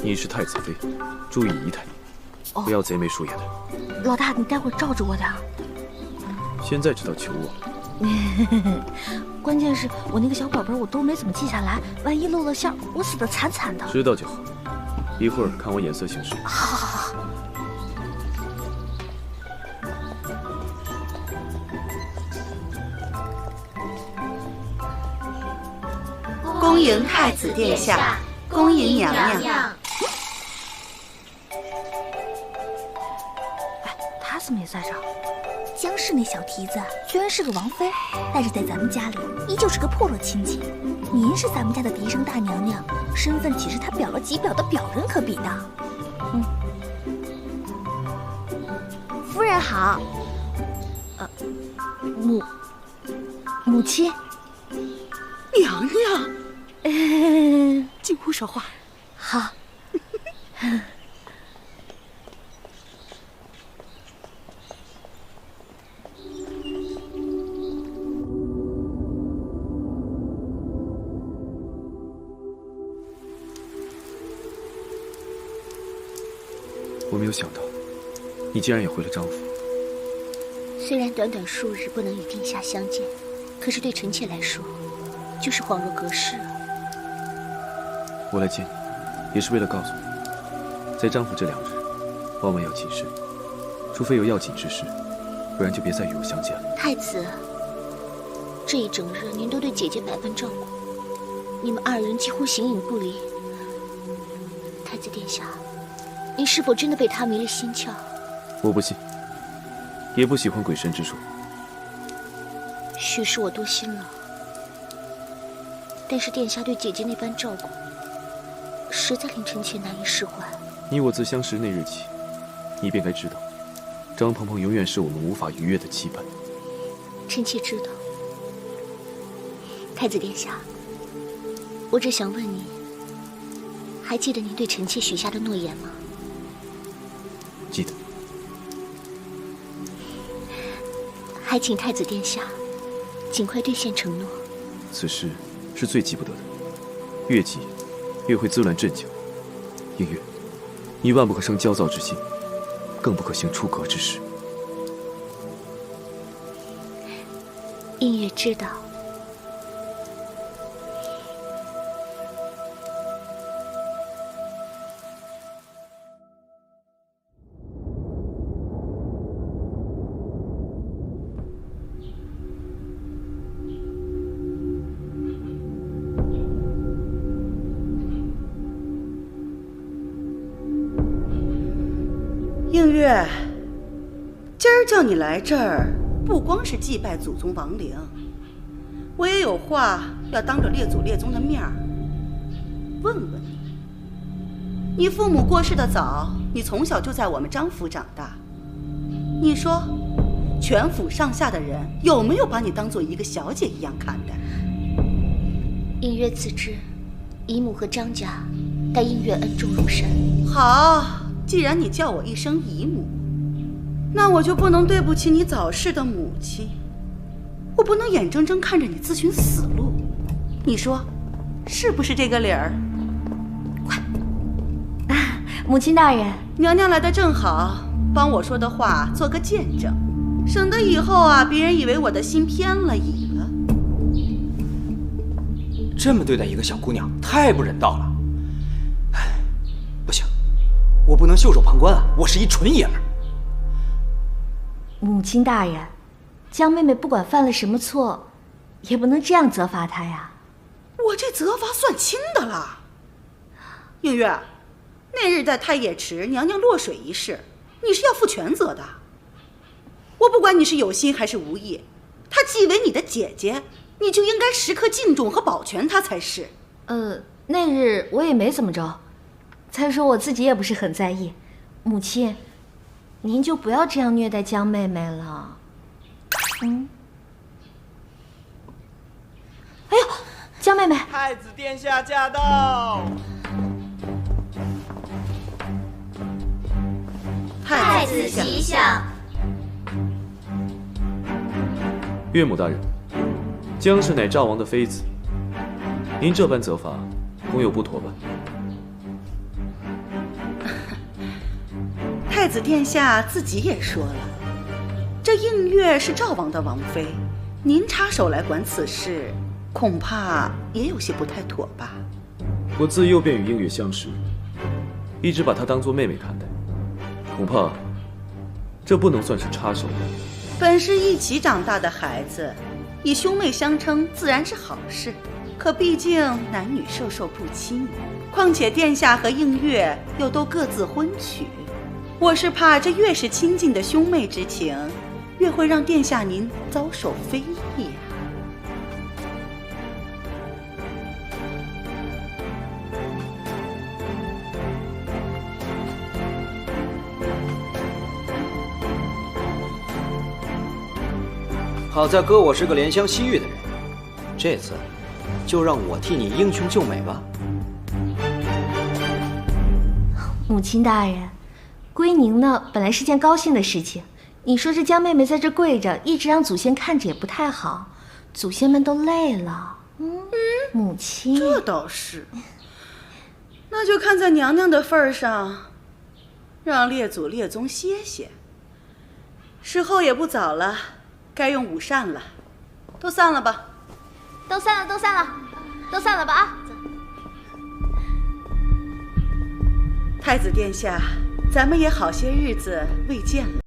你是太子妃，注意仪态，不要贼眉鼠眼的。老大，你待会儿罩着我点。现在知道求我？关键是我那个小本本我都没怎么记下来，万一露了馅，我死得惨惨的。知道就好，一会儿看我眼色行事。好。恭迎太子殿下，恭迎娘娘。哎，他怎么也在这儿？江氏那小蹄子虽然是个王妃，但是在咱们家里依旧是个破落亲戚。您是咱们家的嫡生大娘娘，身份岂是他表了几表的表人可比的？夫人好。母亲。娘娘。进屋说话。好。我没有想到，你竟然也回了张府。虽然短短数日不能与殿下相见，可是对臣妾来说，就是恍若隔世啊。我来见你，也是为了告诉你，在张府这2日，万万要谨慎，除非有要紧之事，不然就别再与我相见了。太子，这一整日您都对姐姐百般照顾，你们2人几乎形影不离。太子殿下，您是否真的被她迷了心窍？我不信，也不喜欢鬼神之说。许是我多心了，但是殿下对姐姐那般照顾，实在令臣妾难以释怀。你我自相识那日起，你便该知道，张鹏鹏永远是我们无法逾越的羁绊。臣妾知道。太子殿下，我只想问你，还记得您对臣妾许下的诺言吗？记得。还请太子殿下尽快兑现承诺。此事是最急不得的，越急越会滋乱阵脚。映月，你万不可生焦躁之心，更不可行出格之事。映月知道。映月，今儿叫你来这儿，不光是祭拜祖宗亡灵，我也有话要当着列祖列宗的面儿问问你。你父母过世的早，你从小就在我们张府长大，你说全府上下的人有没有把你当做一个小姐一样看待？映月自知姨母和张家待映月恩重如山。好，既然你叫我一声姨母，那我就不能对不起你早逝的母亲，我不能眼睁睁看着你自寻死路，你说是不是这个理儿？快，母亲大人，娘娘来得正好，帮我说的话做个见证，省得以后啊别人以为我的心偏了意了。这么对待一个小姑娘，太不人道了。哎，不行，我不能袖手旁观啊！我是一纯爷们儿。母亲大人，江妹妹不管犯了什么错，也不能这样责罚她呀。我这责罚算轻的了。映月，那日在太液池娘娘落水一事，你是要负全责的。我不管你是有心还是无意，她既为你的姐姐，你就应该时刻敬重和保全她才是。那日我也没怎么着，再说我自己也不是很在意。母亲，您就不要这样虐待江妹妹了。哎呦，江妹妹！太子殿下驾到！太子喜享！岳母大人，姜氏乃赵王的妃子，您这般责罚，恐有不妥吧？太子殿下自己也说了，这映月是赵王的王妃，您插手来管此事，恐怕也有些不太妥吧？我自幼便与映月相识，一直把她当作妹妹看待，恐怕这不能算是插手吧。本是一起长大的孩子，以兄妹相称自然是好事，可毕竟男女授受不亲，况且殿下和映月又都各自婚娶，我是怕这越是亲近的兄妹之情，越会让殿下您遭受非议啊。好在哥我是个怜香惜玉的人，这次就让我替你英雄救美吧。母亲大人，归宁呢本来是件高兴的事情，你说这江妹妹在这跪着，一直让祖先看着也不太好，祖先们都累了。母亲，这倒是，那就看在娘娘的份上，让列祖列宗歇歇。时候也不早了，该用午膳了，都散了吧。都散了，都散了，都散了吧啊！太子殿下，咱们也好些日子未见了。